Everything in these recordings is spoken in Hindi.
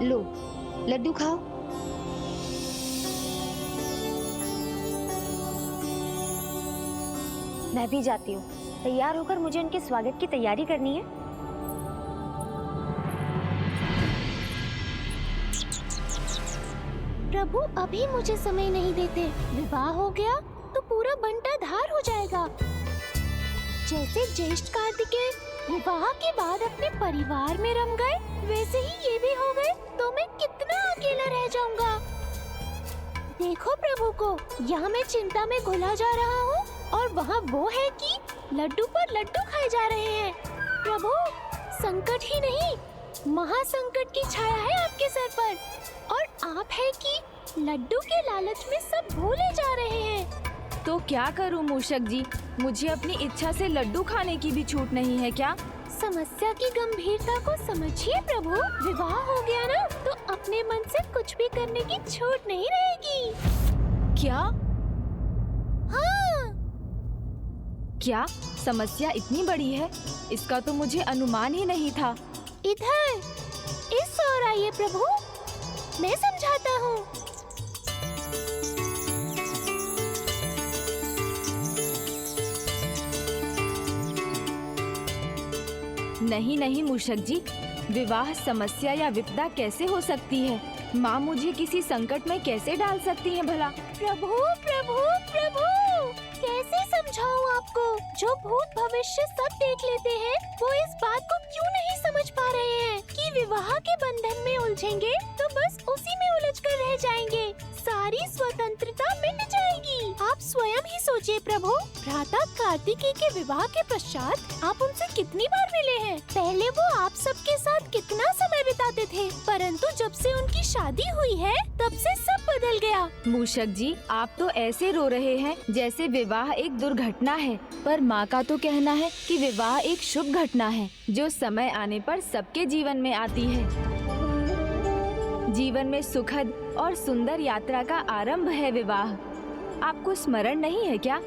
लो, लड्डू खाओ। मैं भी जाती हूँ। तैयार होकर मुझे उनके स्वागत की तैयारी करनी है। प्रभु अभी मुझे समय नहीं देते। विवाह हो गया तो पूरा बंटा धार हो जाएगा। जैसे ज्येष्ठ कार्तिकेय विवाह के बाद अपने परिवार में रम गए, वैसे ही ये भी हो गए तो मैं कितना अकेला रह जाऊंगा। देखो प्रभु को, यहाँ मैं चिंता में घुला जा रहा हूँ और वहाँ वो है कि लड्डू पर लड्डू खाए जा रहे हैं। प्रभु, संकट ही नहीं, महासंकट की छाया है आपके सर पर, और आप है कि लड्डू के लालच में सब भूले जा रहे हैं। तो क्या करूं मूषक जी, मुझे अपनी इच्छा से लड्डू खाने की भी छूट नहीं है क्या? समस्या की गंभीरता को समझिए प्रभु। विवाह हो गया ना, तो अपने मन से कुछ भी करने की छूट नहीं रहेगी। क्या? हाँ। क्या समस्या इतनी बड़ी है? इसका तो मुझे अनुमान ही नहीं था। इधर इस ओर आइए प्रभु, मैं समझाता हूँ। नहीं नहीं मूषक जी, विवाह समस्या या विपदा कैसे हो सकती है? माँ मुझे किसी संकट में कैसे डाल सकती हैं भला? प्रभु प्रभु प्रभु, कैसे समझाऊं आपको? जो भूत भविष्य सब देख लेते हैं, वो इस बात को क्यों नहीं समझ पा रहे हैं कि विवाह के बंधन में उलझेंगे तो बस उसी में उलझ कर रह जाएंगे। सारी स्वतंत्रता मिट जाएगी। आप स्वयं ही सोचिए प्रभु, भ्राता कार्तिकेय के विवाह के पश्चात आप उनसे कितनी बार मिले हैं? पहले वो आप सबके साथ कितना समय बिताते थे, परंतु जब से उनकी शादी हुई है तब से सब बदल गया। मूषक जी, आप तो ऐसे रो रहे हैं जैसे विवाह एक दुर्घटना है, पर माँ का तो कहना है कि विवाह एक शुभ घटना है जो समय आने पर सबके जीवन में आती है। जीवन में सुखद और सुंदर यात्रा का आरंभ है विवाह। आपको स्मरण नहीं है क्या?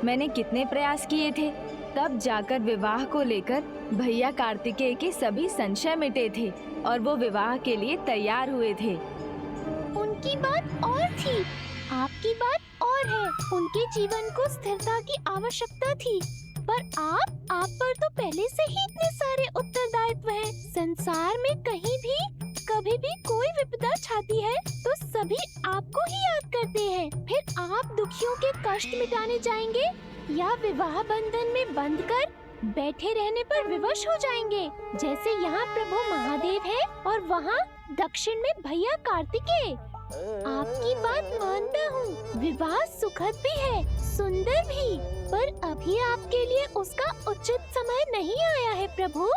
मैंने कितने प्रयास किए थे, तब जाकर विवाह को लेकर भैया कार्तिकेय के सभी संशय मिटे थे और वो विवाह के लिए तैयार हुए थे। उनकी बात और थी, आपकी बात और है। उनके जीवन को स्थिरता की आवश्यकता थी, पर आप पर तो पहले से ही इतने सारे उत्तरदायित्व हैं। संसार में कहीं भी कभी भी कोई विपदा छाती है तो सभी आपको ही याद करते हैं। फिर आप दुखियों के कष्ट मिटाने जाएंगे या विवाह बंधन में बंध कर बैठे रहने पर विवश हो जाएंगे? जैसे यहाँ प्रभु महादेव है और वहाँ दक्षिण में भैया कार्तिकेय। आपकी बात मानता हूँ, विवाह सुखद भी है, सुंदर भी, पर अभी आपके लिए उसका उचित समय नहीं आया है प्रभु।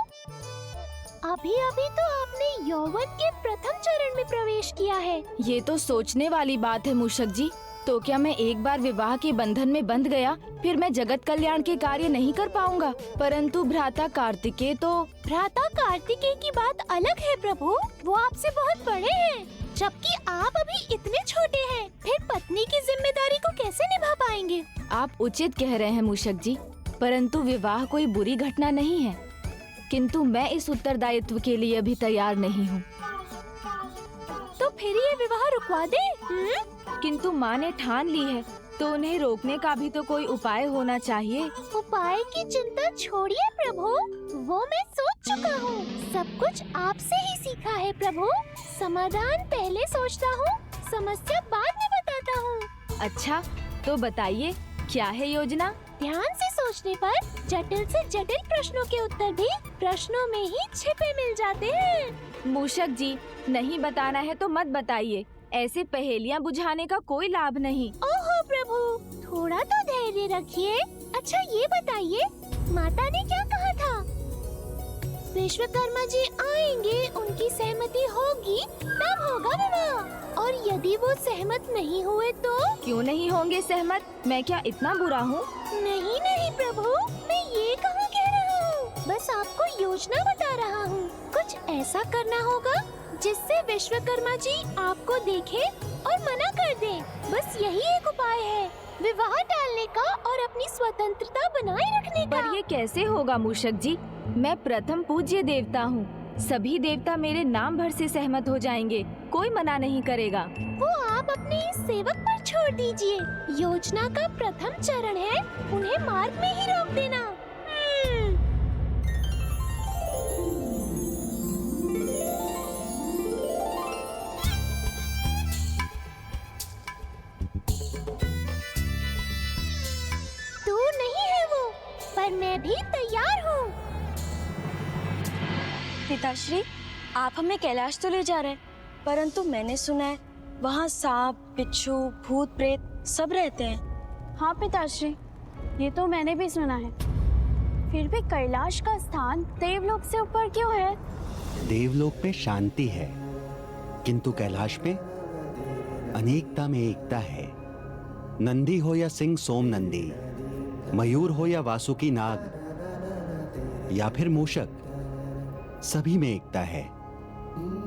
अभी तो आपने यौवन के प्रथम चरण में प्रवेश किया है। ये तो सोचने वाली बात है मूषक जी। तो क्या मैं एक बार विवाह के बंधन में बंध गया फिर मैं जगत कल्याण के कार्य नहीं कर पाऊंगा? परंतु भ्राता कार्तिकेय भ्राता कार्तिकेय की बात अलग है प्रभु, वो आपसे बहुत बड़े हैं, जबकि आप अभी इतने छोटे हैं। फिर पत्नी की जिम्मेदारी को कैसे निभा पाएंगे? आप उचित कह रहे हैं मूषक जी, परंतु विवाह कोई बुरी घटना नहीं है, किंतु मैं इस उत्तरदायित्व के लिए अभी तैयार नहीं हूँ। तो फिर ये विवाह रुकवा दे? किंतु माँ ने ठान ली है तो उन्हें रोकने का भी तो कोई उपाय होना चाहिए। उपाय की चिंता छोड़िए प्रभु, वो मैं सोच चुका हूँ। सब कुछ आपसे ही सीखा है प्रभु। समाधान पहले सोचता हूँ, समस्या बाद में बताता हूँ। अच्छा, तो बताइए क्या है योजना? ध्यान से सोचने पर जटिल से जटिल प्रश्नों के उत्तर भी प्रश्नों में ही छिपे मिल जाते हैं। मूषक जी, नहीं बताना है तो मत बताइए, ऐसे पहेलियाँ बुझाने का कोई लाभ नहीं। ओहो प्रभु, थोड़ा तो धैर्य रखिए। अच्छा ये बताइए, माता ने क्या कहा था? विश्वकर्मा जी आएंगे, उनकी सहमति होगी तब होगा विवाह, और यदि वो सहमत नहीं हुए तो? क्यों नहीं होंगे सहमत? मैं क्या इतना बुरा हूँ? नहीं प्रभु, मैं ये कहाँ कह रहा हूँ, बस आपको योजना बता रहा हूँ। कुछ ऐसा करना होगा जिससे विश्वकर्मा जी आपको देखे और मना कर दें। बस यही एक उपाय है, विवाह टालने का और अपनी स्वतंत्रता बनाए रखने का। पर ये कैसे होगा मूषक जी? मैं प्रथम पूज्य देवता हूँ, सभी देवता मेरे नाम भर से सहमत हो जाएंगे। कोई मना नहीं करेगा। वो आप अपने इस सेवक पर छोड़ दीजिए। योजना का प्रथम चरण है उन्हें मार्ग में ही रोक देना। दूर नहीं है वो, पर मैं भी तैयार हूँ। पिताश्री, आप हमें कैलाश तो ले जा रहे हैं, परंतु मैंने सुना है वहाँ सांप, बिच्छू, भूत, प्रेत सब रहते हैं। हाँ पिताश्री, ये तो मैंने भी सुना है। फिर भी कैलाश का स्थान देवलोक से ऊपर क्यों है? देवलोक में शांति है, किंतु कैलाश में अनेकता में एकता है। नंदी हो या सिंह सोम नंदी, मयूर हो या वासुकी नाग या फिर मूषक, सभी में एकता है।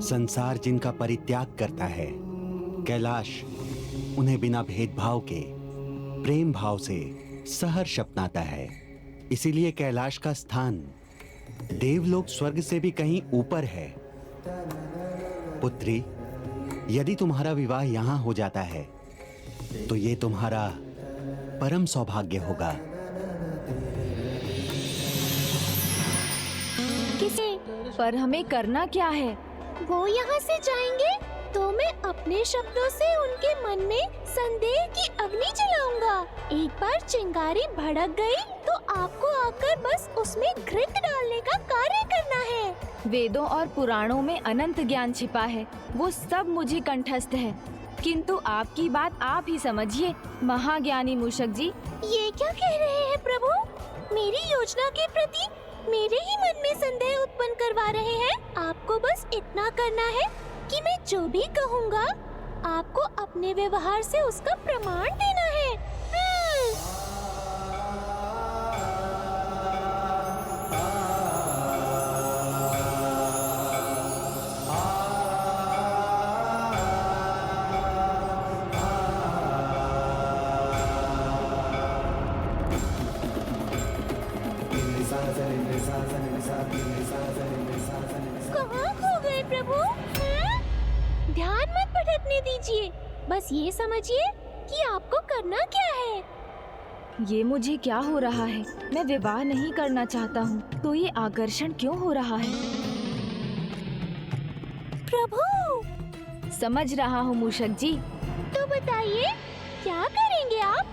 संसार जिनका परित्याग करता है, कैलाश उन्हें बिना भेदभाव के प्रेम भाव से सहर्ष अपनाता है। इसीलिए कैलाश का स्थान देवलोक स्वर्ग से भी कहीं ऊपर है। पुत्री, यदि तुम्हारा विवाह यहाँ हो जाता है तो ये तुम्हारा परम सौभाग्य होगा। किसे? पर हमें करना क्या है? वो यहाँ से जाएंगे तो मैं अपने शब्दों से उनके मन में संदेह की अग्नि जलाऊंगा। एक बार चिंगारी भड़क गई तो आपको आकर बस उसमें घृत डालने का कार्य करना है। वेदों और पुराणों में अनंत ज्ञान छिपा है, वो सब मुझे कंठस्थ है, किंतु आपकी बात आप ही समझिए महाज्ञानी मूषक जी। ये क्या कह रहे हैं प्रभु? मेरी योजना के प्रति मेरे ही मन में संदेह उत्पन्न करवा रहे हैं। आपको बस इतना करना है कि मैं जो भी कहूँगा आपको अपने व्यवहार से उसका प्रमाण देना है। कहाँ खो गए प्रभु? ध्यान मत भटकने दीजिए, बस ये समझिए कि आपको करना क्या है। ये मुझे क्या हो रहा है? मैं विवाह नहीं करना चाहता हूँ, तो ये आकर्षण क्यों हो रहा है? प्रभु, समझ रहा हूँ मूषक जी। तो बताइए क्या करेंगे आप?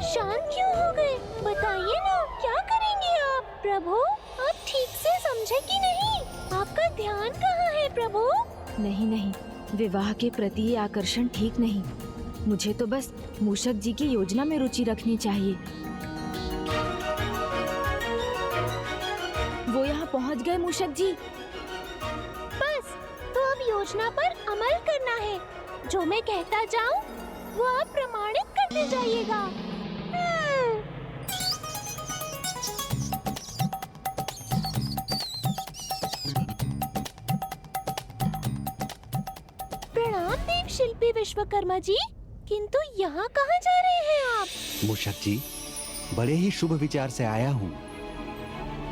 शांत क्यों हो गए? बताइए ना, क्या करेंगे आप? प्रभु, आप ठीक से समझे कि नहीं? आपका ध्यान कहाँ है प्रभु? नहीं नहीं, विवाह के प्रति ये आकर्षण ठीक नहीं। मुझे तो बस मूषक जी की योजना में रुचि रखनी चाहिए। वो यहाँ पहुँच गए मूषक जी। बस, तो अब योजना पर अमल करना है। जो मैं कहता जाऊँ वो आप प्रमाणित करते जाइएगा। प्रणाम देव शिल्पी विश्वकर्मा जी, किंतु यहाँ कहाँ जा रहे हैं आप? मूषक जी, बड़े ही शुभ विचार से आया हूँ।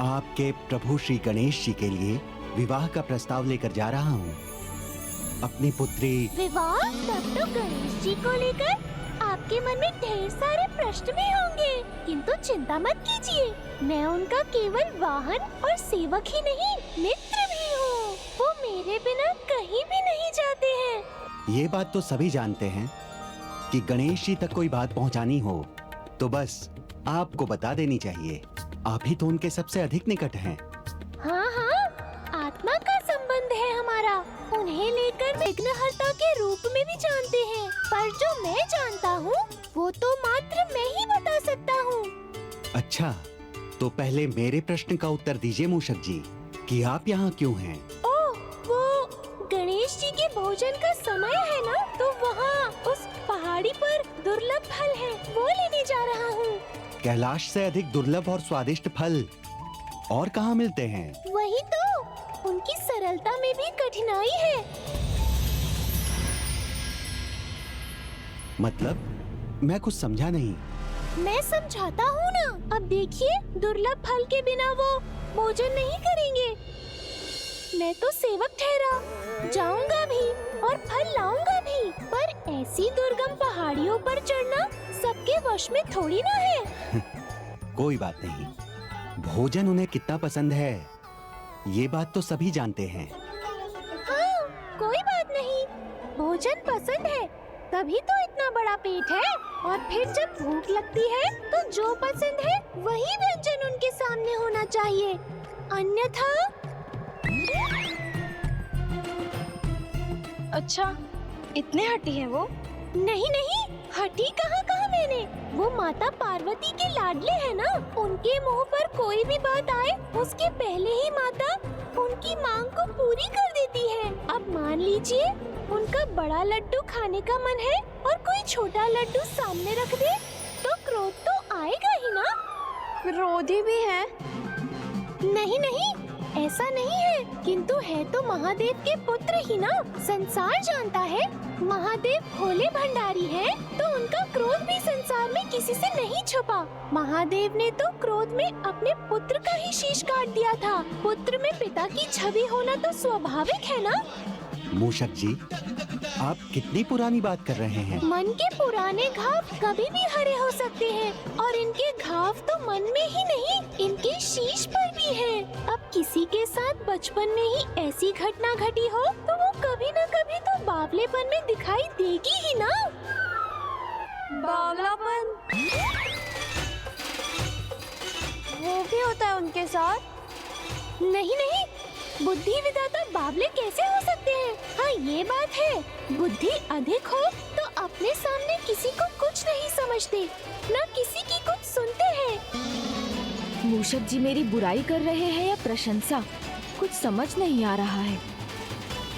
आपके प्रभु श्री गणेश जी के लिए विवाह का प्रस्ताव लेकर जा रहा हूँ। अपनी पुत्री। विवाह? तब तो गणेश जी को लेकर आपके मन में ढेर सारे प्रश्न भी होंगे, किंतु चिंता मत कीजिए, मैं उनका केवल वाहन और सेवक ही नहीं, मित्र भी हूँ। वो मेरे बिना कहीं भी नहीं जाते हैं। ये बात तो सभी जानते हैं कि गणेश जी तक कोई बात पहुंचानी हो तो बस आपको बता देनी चाहिए। आप ही तो उनके सबसे अधिक निकट हैं। हाँ हाँ, आत्मा का संबंध है हमारा। उन्हें लेकर विघ्नहर्ता के रूप में भी जानते हैं, पर जो मैं जानता हूँ वो तो मात्र मैं ही बता सकता हूँ। अच्छा, तो पहले मेरे प्रश्न का उत्तर दीजिए मूषक जी कि आप यहाँ क्यों हैं? ओह, वो गणेश जी के भोजन का समय है ना, तो वहाँ उस पहाड़ी पर दुर्लभ फल है, कैलाश से अधिक दुर्लभ और स्वादिष्ट फल और कहाँ मिलते हैं? वही तो, उनकी सरलता में भी कठिनाई है। मतलब मैं कुछ समझा नहीं। मैं समझाता हूँ ना। अब देखिए, दुर्लभ फल के बिना वो भोजन नहीं करेंगे। मैं तो सेवक ठहरा, जाऊंगा भी और फल लाऊंगा भी, पर ऐसी दुर्गम पहाड़ियों पर चढ़ना सबके वश में थोड़ी ना है। कोई बात नहीं, भोजन उन्हें कितना पसंद है ये बात तो सभी जानते हैं। हाँ, कोई बात नहीं, भोजन पसंद है तभी तो इतना बड़ा पेट है। और फिर जब भूख लगती है तो जो पसंद है वही व्यंजन उनके सामने होना चाहिए, अन्यथा। अच्छा, इतने हठी हैं वो? नहीं नहीं, हठी कहाँ कहा मैंने। वो माता पार्वती के लाडले हैं ना। उनके मुंह पर कोई भी बात आए उसके पहले ही माता उनकी मांग को पूरी कर देती है। अब मान लीजिए उनका बड़ा लड्डू खाने का मन है और कोई छोटा लड्डू सामने रख दे तो क्रोध तो आएगा ही ना। क्रोधी भी है? नहीं नहीं, ऐसा नहीं है, किंतु है तो महादेव के पुत्र ही ना। संसार जानता है महादेव भोले भंडारी हैं, तो उनका क्रोध भी संसार में किसी से नहीं छुपा। महादेव ने तो क्रोध में अपने पुत्र का ही शीश काट दिया था। पुत्र में पिता की छवि होना तो स्वाभाविक है ना। मूषक जी, आप कितनी पुरानी बात कर रहे हैं? मन के पुराने घाव कभी भी हरे हो सकते हैं, और इनके घाव तो मन में ही नहीं, इनके शीश पर भी है। अब किसी के साथ बचपन में ही ऐसी घटना घटी हो तो वो कभी न कभी तो बावलेपन में दिखाई देगी ही ना। बावलापन? वो भी होता है उनके साथ? नहीं नहीं, बुद्धि विधाता बावले कैसे हो सकते हैं? हाँ, ये बात है, बुद्धि अधिक हो तो अपने सामने किसी को कुछ नहीं समझते, न किसी की कुछ सुनते हैं। मूषक जी मेरी बुराई कर रहे हैं या प्रशंसा, कुछ समझ नहीं आ रहा है।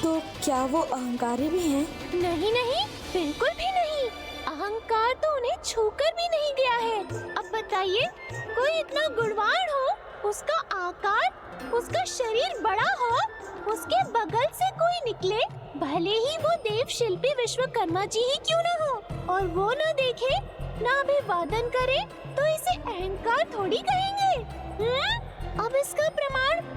तो क्या वो अहंकारी भी हैं? नहीं नहीं, बिल्कुल भी नहीं। अहंकार तो उन्हें छूकर भी नहीं गया है। अब बताइए, कोई इतना गुणवान हो, उसका आकार, उसका शरीर बड़ा हो, उसके बगल से कोई निकले, भले ही वो देव शिल्पी विश्वकर्मा जी ही क्यों न हो, और वो न देखे, न अभिवादन करे, तो इसे अहंकार थोड़ी कहेंगे। अब इसका प्रमाण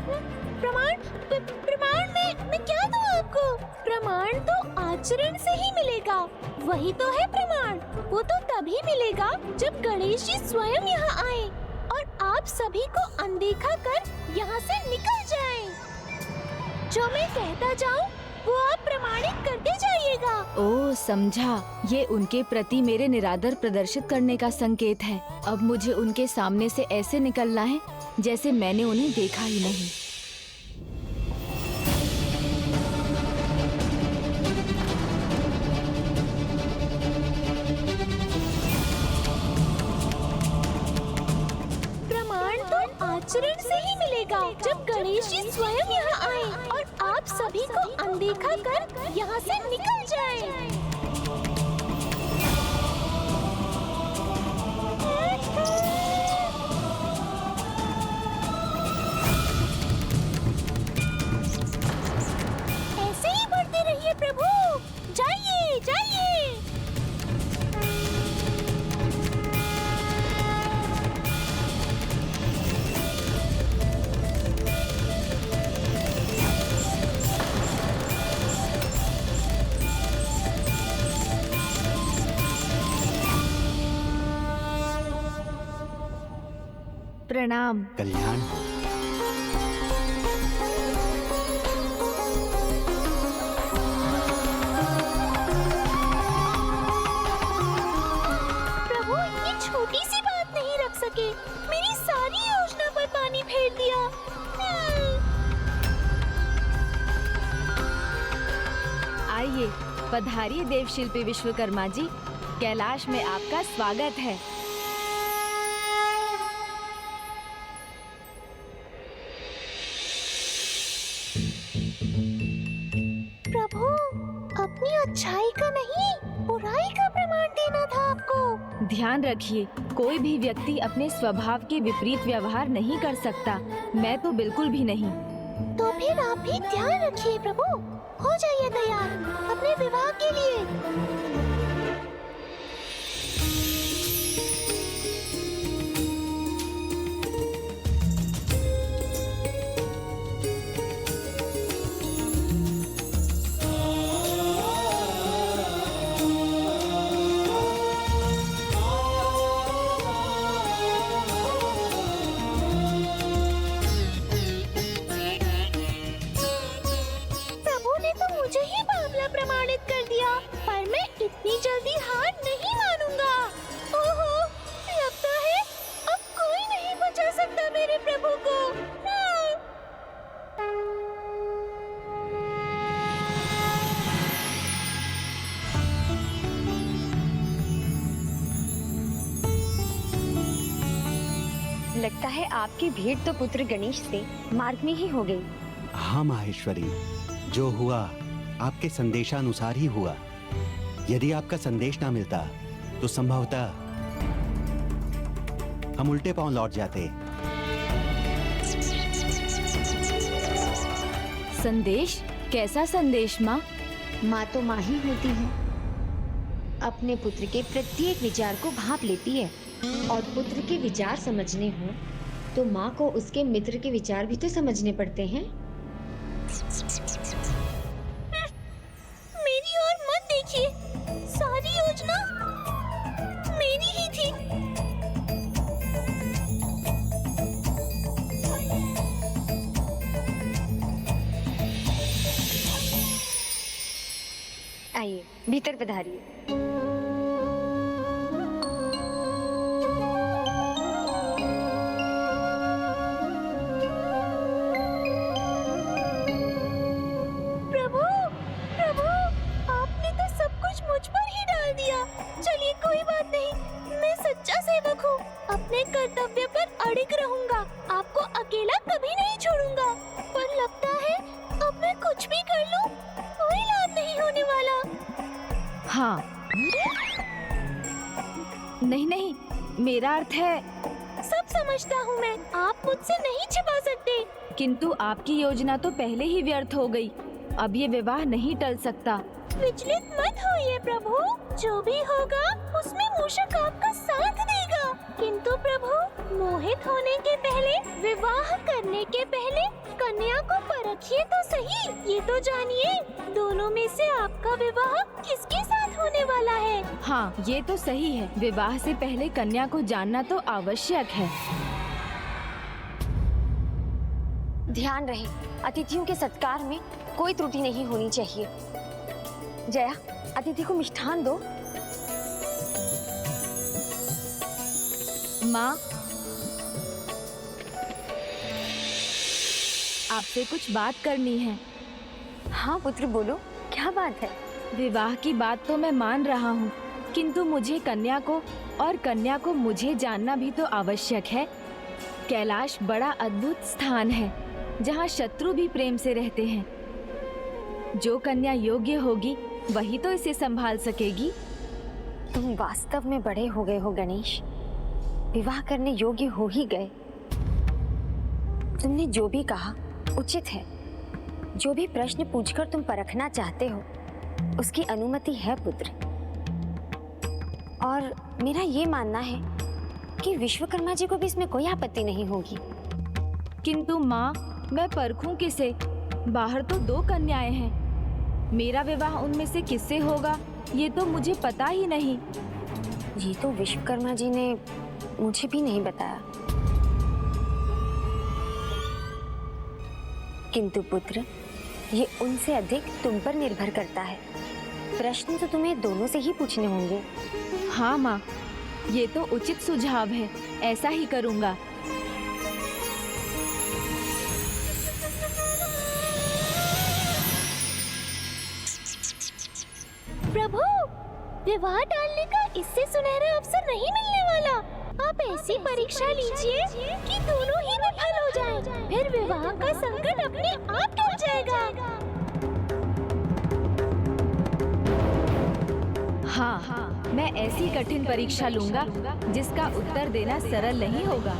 मैं क्या दूं आपको? प्रमाण तो आचरण से ही मिलेगा। वही तो है प्रमाण। वो तो तभी मिलेगा जब गणेश जी स्वयं यहाँ आए और आप सभी को अनदेखा कर यहाँ से निकल जाएं। जो मैं कहता जाऊँ वो आप प्रमाणित करते जाइएगा। ओह, समझा। ये उनके प्रति मेरे निरादर प्रदर्शित करने का संकेत है। अब मुझे उनके सामने से ऐसे निकलना है जैसे मैंने उन्हें देखा ही नहीं। आचरण से ही मिलेगा जब गणेश जी स्वयं यहाँ आए और आप सभी को अनदेखा कर यहाँ से निकल जाएं। ऐसे ही बढ़ते रहिए प्रभु, जाइए जाइए। प्रणाम। कल्याण हो। प्रभु, ये छोटी सी बात नहीं रख सके, मेरी सारी योजना पर पानी फेर दिया। आइए, पधारिए देवशिल्पी विश्वकर्मा जी, कैलाश में आपका स्वागत है। प्रभु, अपनी अच्छाई का नहीं, बुराई का प्रमाण देना था आपको। ध्यान रखिए, कोई भी व्यक्ति अपने स्वभाव के विपरीत व्यवहार नहीं कर सकता। मैं तो बिल्कुल भी नहीं। तो फिर आप भी ध्यान रखिए प्रभु। हो जाइए तैयार अपने विवाह के लिए। प्रभु ने तो मुझे ही बावला प्रमाणित कर दिया, पर मैं इतनी जल्दी हार नहीं मानूंगा। ओहो, लगता है अब कोई नहीं बचा सकता मेरे प्रभु को। लगता है आपकी भेंट तो पुत्र गणेश से मार्ग में ही हो गई। हाँ माहेश्वरी, जो हुआ आपके संदेशानुसार ही हुआ। यदि आपका संदेश ना मिलता तो संभवतः हम उल्टे पांव लौट जाते। संदेश? कैसा संदेश माँ? माँ तो माँ ही होती है। अपने पुत्र के प्रत्येक विचार को भांप लेती है, और पुत्र के विचार समझने हो तो माँ को उसके मित्र के विचार भी तो समझने पड़ते हैं। मेरी ओर मत देखिए, सारी योजना मेरी ही थी। आइए भीतर पधारिए। प्रभु, प्रभु, आपने तो सब कुछ मुझ पर ही डाल दिया। चलिए कोई बात नहीं, मैं सच्चा सेवक हूँ। अपने कर्तव्य पर अड़िग रहूंगा, आपको अकेला कभी नहीं छोड़ूंगा। पर लगता है अब मैं कुछ भी कर लूँ, कोई लाभ नहीं होने वाला। हाँ। नहीं नहीं, मेरा अर्थ है। सब समझता हूँ मैं, आप मुझसे नहीं छिपा सकते। किंतु आपकी योजना तो पहले ही व्यर्थ हो गई। अब ये विवाह नहीं टल सकता। विचलित मत होइए प्रभु, जो भी होगा उसमें मूषक आपका साथ देगा। किंतु प्रभु, मोहित होने के पहले, विवाह करने के पहले कन्या को परखिए तो सही। ये तो जानिए, दोनों में से आपका विवाह किसके साथ होने वाला है। हाँ, ये तो सही है। विवाह से पहले कन्या को जानना तो आवश्यक है। ध्यान रहे, अतिथियों के सत्कार में कोई त्रुटि नहीं होनी चाहिए। जया, अतिथि को मिष्ठान दो। माँ, आपसे कुछ बात करनी है। हाँ पुत्र, बोलो, क्या बात है? विवाह की बात तो मैं मान रहा हूँ, किंतु मुझे कन्या को और कन्या को मुझे जानना भी तो आवश्यक है। कैलाश बड़ा अद्भुत स्थान है, जहाँ शत्रु भी प्रेम से रहते हैं। जो कन्या योग्य होगी वही तो इसे संभाल सकेगी। तुम वास्तव में बड़े हो गए हो गणेश, विवाह करने योग्य हो ही गए। तुमने जो भी कहा उचित है। जो भी प्रश्न पूछकर तुम परखना चाहते हो उसकी अनुमति है पुत्र। और मेरा ये मानना है कि विश्वकर्मा जी को भी इसमें कोई आपत्ति नहीं होगी। किंतु माँ, मैं परखूं किसे? बाहर तो 2 कन्याएं हैं। मेरा विवाह उनमें से किससे होगा ये तो मुझे पता ही नहीं। ये तो विश्वकर्मा जी ने मुझे भी नहीं बताया। किंतु पुत्र, ये उनसे अधिक तुम पर निर्भर करता है। प्रश्न तो तुम्हें दोनों से ही पूछने होंगे। हाँ माँ, ये तो उचित सुझाव है, ऐसा ही करूँगा। प्रभु, विवाह टालने का इससे सुनहरा अवसर नहीं मिलने वाला। आप ऐसी परीक्षा लीजिए कि दोनों ही विफल हो जाएं। फिर विवाह का संकट अपने आप टल जाएगा। हाँ, मैं ऐसी कठिन परीक्षा लूंगा जिसका उत्तर देना सरल नहीं होगा।